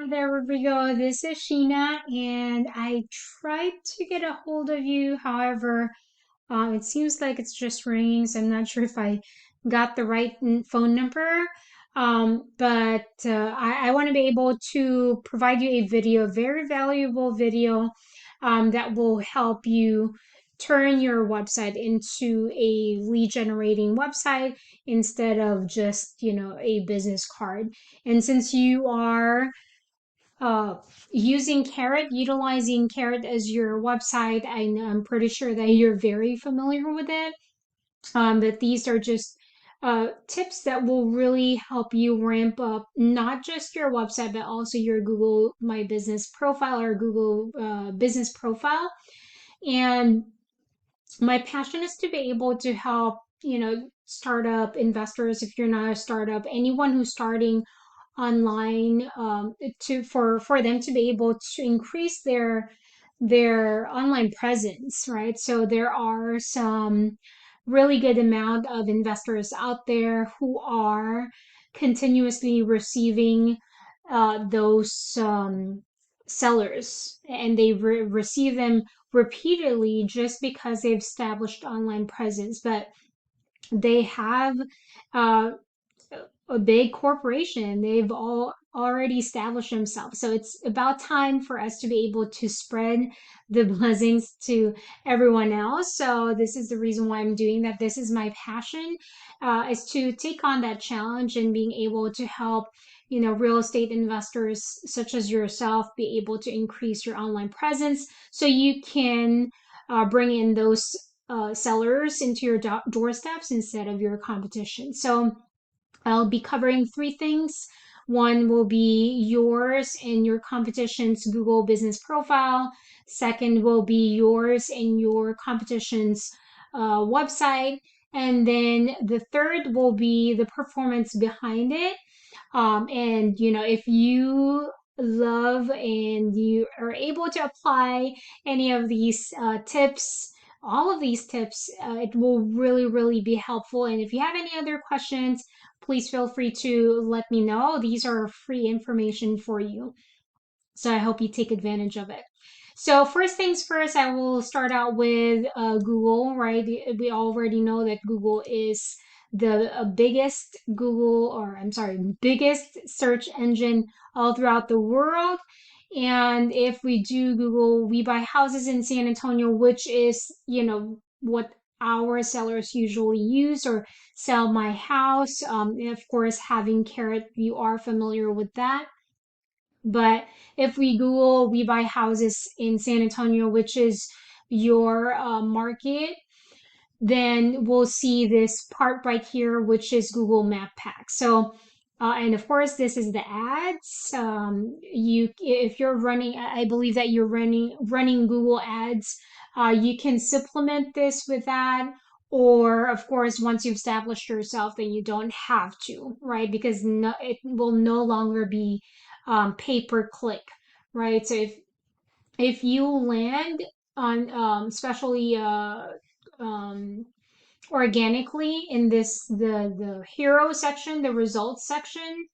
there we go. This is Sheena, and I tried to get a hold of you. However, it seems like it's just ringing, so I'm not sure if I got the right phone number. But I want to be able to provide you a video, a very valuable video, that will help you turn your website into a lead generating website instead of just, a business card. And since you are uh, using Carrot, utilizing Carrot as your website, I'm pretty sure that you're very familiar with it. That these are just tips that will really help you ramp up not just your website, but also your Google My Business profile or Google Business profile. And my passion is to be able to help, startup investors, if you're not a startup, anyone who's starting online, for them to be able to increase their online presence, right? So there are some really good amount of investors out there who are continuously receiving those sellers, and they receive them repeatedly just because they've established online presence, but they have uh, a big corporation. They've all already established themselves. So it's about time for us to be able to spread the blessings to everyone else. So this is the reason why I'm doing that. This is my passion, is to take on that challenge and being able to help, real estate investors such as yourself be able to increase your online presence so you can bring in those sellers into your doorsteps instead of your competition. So I'll be covering three things. One will be yours and your competition's Google business profile. Second will be yours and your competition's website. And then the third will be the performance behind it. And, if you love and you are able to apply any of these tips, all of these tips, it will really, really be helpful. And if you have any other questions, please feel free to let me know. These are free information for you. So I hope you take advantage of it. So first things first, I will start out with Google, right? We already know that Google is the biggest search engine all throughout the world. And if we do Google, we buy houses in San Antonio, which is, what our sellers usually use, or sell my house. And of course, having Carrot, you are familiar with that. But if we Google, we buy houses in San Antonio, which is your market, then we'll see this part right here, which is Google Map Pack. So, and of course, this is the ads. If you're running, I believe that you're running Google Ads. You can supplement this with that. Or, of course, once you've established yourself, then you don't have to, right? Because it will no longer be pay per click, right? So if you land on especially organically in the hero section, the results section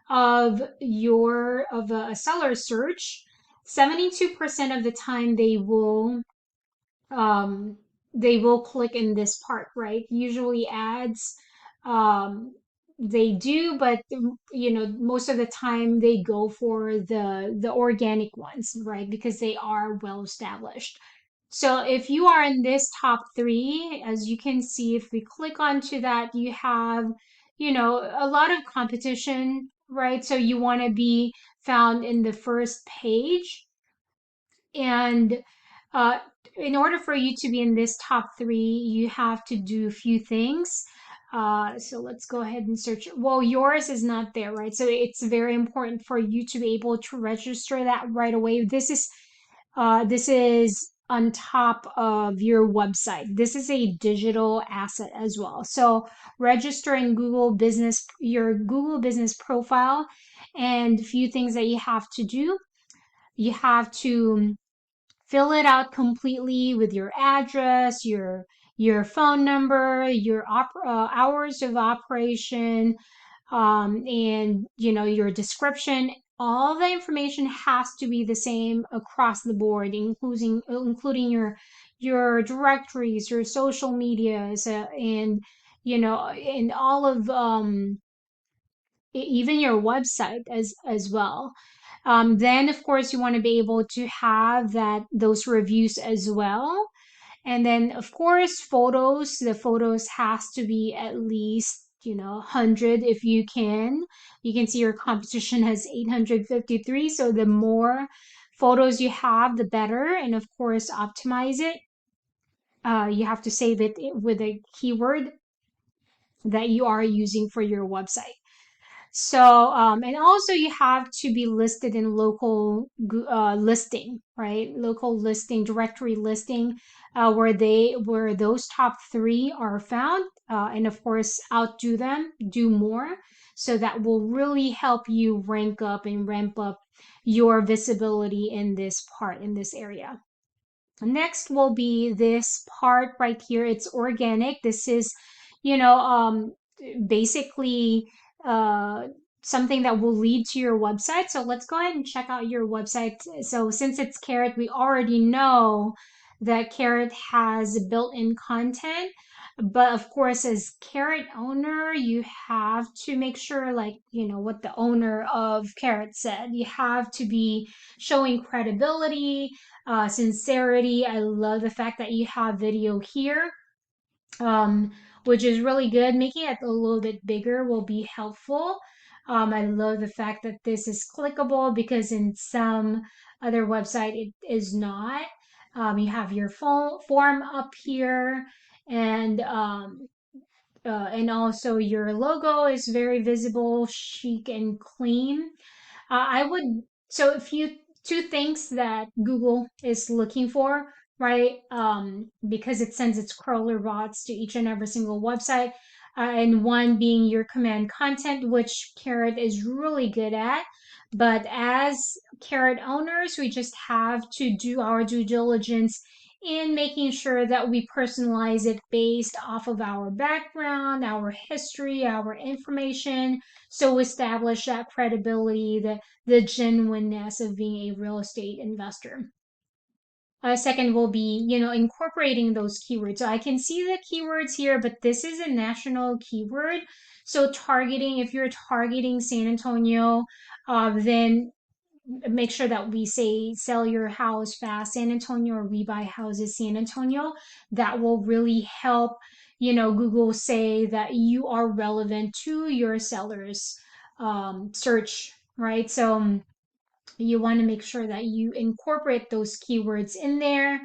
of a seller search, 72% of the time they will click in this part, right? Usually ads, um, they do, but most of the time they go for the organic ones, right? Because they are well established. So if you are in this top three, as you can see, if we click onto that, you have, a lot of competition, right? So you want to be found in the first page. And uh, in order for you to be in this top three, you have to do a few things. So let's go ahead and search. Well, yours is not there, right? So it's very important for you to be able to register that right away. This is on top of your website. This is a digital asset as well. So register in your Google Business profile, and a few things that you have to do. You have to fill it out completely with your address, your phone number, your hours of operation, and your description. All the information has to be the same across the board, including your directories, your social medias, and and all of even your website as well. Then of course you want to be able to have those reviews as well. And then of course photos, the photos has to be at least 100 if you can. You can see your competition has 853, so the more photos you have the better. And of course optimize it. You have to save it with a keyword that you are using for your website. So, and also you have to be listed in local listing, right? Local listing, directory listing, where those top three are found, and of course outdo them, do more. So that will really help you rank up and ramp up your visibility in this area. Next will be this part right here. It's organic. This is, you know, um, basically uh, something that will lead to your website. So let's go ahead and check out your website. So since it's Carrot, we already know that Carrot has built-in content. But of course, as Carrot owner, you have to make sure, like, what the owner of Carrot said. You have to be showing credibility, sincerity. I love the fact that you have video here, um, which is really good. Making it a little bit bigger will be helpful. I love the fact that this is clickable because in some other website it is not. You have your form up here, and also your logo is very visible, chic, and clean. I would, so if you, two things that Google is looking for, right? Because it sends its crawler bots to each and every single website, and one being your command content, which Carrot is really good at. But as Carrot owners, we just have to do our due diligence in making sure that we personalize it based off of our background, our history, our information, so establish that credibility, the genuineness of being a real estate investor. Second will be, incorporating those keywords. So I can see the keywords here, but this is a national keyword. So targeting, if you're targeting San Antonio, then make sure that we say sell your house fast San Antonio, or we buy houses San Antonio. That will really help, Google say that you are relevant to your sellers search, right? So you want to make sure that you incorporate those keywords in there.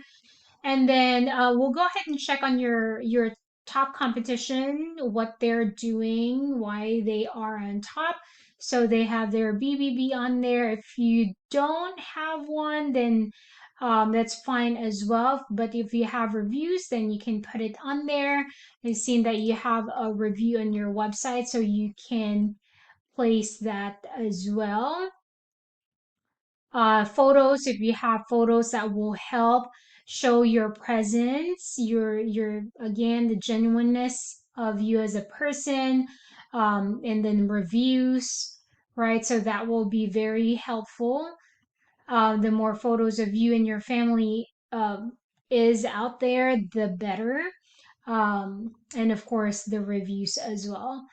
And then we'll go ahead and check on your top competition, what they're doing, why they are on top. So they have their BBB on there. If you don't have one, then that's fine as well. But if you have reviews, then you can put it on there. I've seen that you have a review on your website, so you can place that as well. Photos, if you have photos that will help show your presence, your again, the genuineness of you as a person, and then reviews, right? So that will be very helpful. The more photos of you and your family is out there, the better. And of course the reviews as well.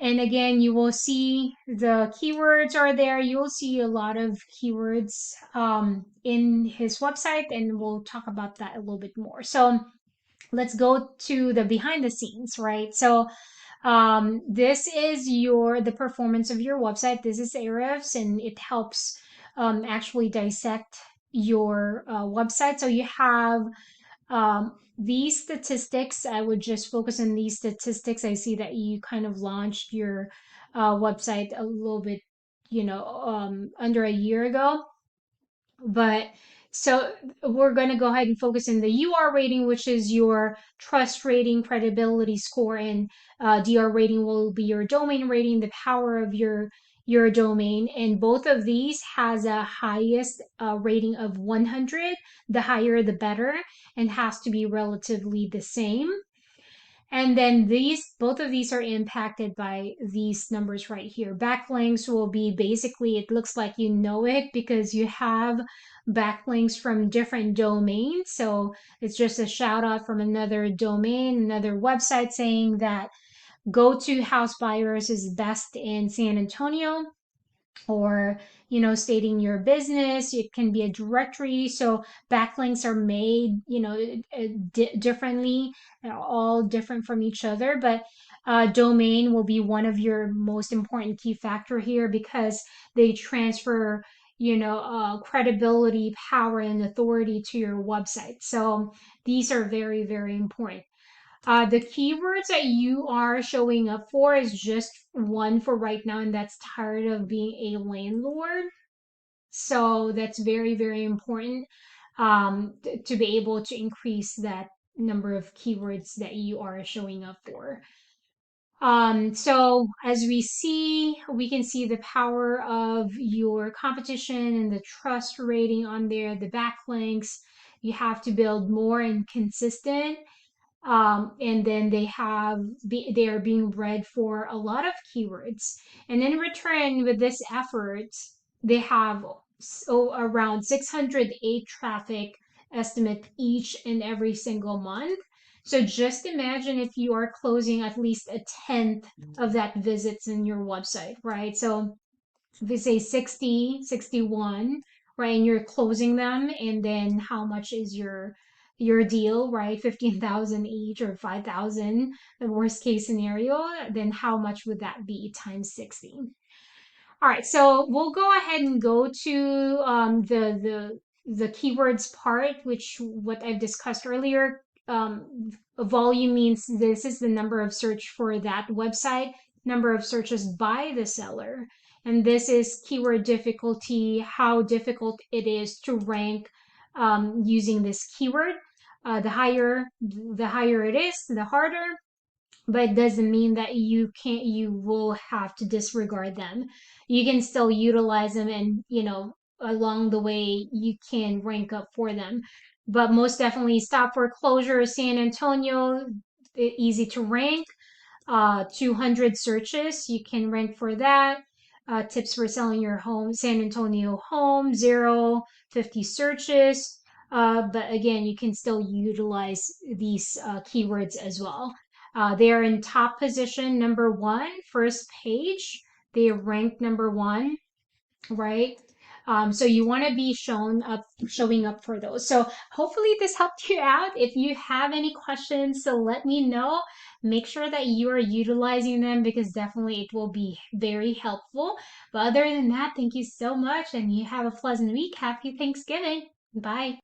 And again, you will see the keywords are there. You'll see a lot of keywords in his website, and we'll talk about that a little bit more. So let's go to the behind the scenes, right? So this is the performance of your website. This is Ahrefs, and it helps actually dissect your website. So you have these statistics. I would just focus on these statistics. I see that you kind of launched your website a little bit, under a year ago. But so we're going to go ahead and focus on the UR rating, which is your trust rating, credibility score, and DR rating will be your domain rating, the power of your domain. And both of these has a highest rating of 100. The higher the better, and has to be relatively the same. And then both of these are impacted by these numbers right here. Backlinks will be basically, it looks like you know it because you have backlinks from different domains. So it's just a shout out from another domain, another website saying that go to house buyers is best in San Antonio, or stating your business. It can be a directory, so backlinks are made differently, all different from each other, but domain will be one of your most important key factor here because they transfer credibility, power, and authority to your website. So these are very, very important. The keywords that you are showing up for is just one for right now, and that's tired of being a landlord. So that's very, very important, to be able to increase that number of keywords that you are showing up for. So as we can see the power of your competition and the trust rating on there, the backlinks. You have to build more and consistent, and then they are being read for a lot of keywords, and in return with this effort they have around 608 traffic estimate each and every single month. So just imagine if you are closing at least a tenth of that visits in your website, right? So if we say 60, 61, right, and you're closing them, and then how much is your deal, right? 15,000 each or 5,000, the worst case scenario, then how much would that be times 60? All right, so we'll go ahead and go to the keywords part, which what I've discussed earlier. Volume means this is the number of search for that website, number of searches by the seller, and this is keyword difficulty, how difficult it is to rank using this keyword. The higher it is, the harder, but it doesn't mean that you will have to disregard them. You can still utilize them, and along the way you can rank up for them. But most definitely stop foreclosure San Antonio, easy to rank. 200 searches you can rank for that. Tips for selling your home, San Antonio home, 50 searches. But again, you can still utilize these keywords as well. They are in top position, number one, first page. They rank number one, right? So you want to be showing up for those. So hopefully this helped you out. If you have any questions, so let me know. Make sure that you are utilizing them because definitely it will be very helpful. But other than that, thank you so much, and you have a pleasant week. Happy Thanksgiving. Bye.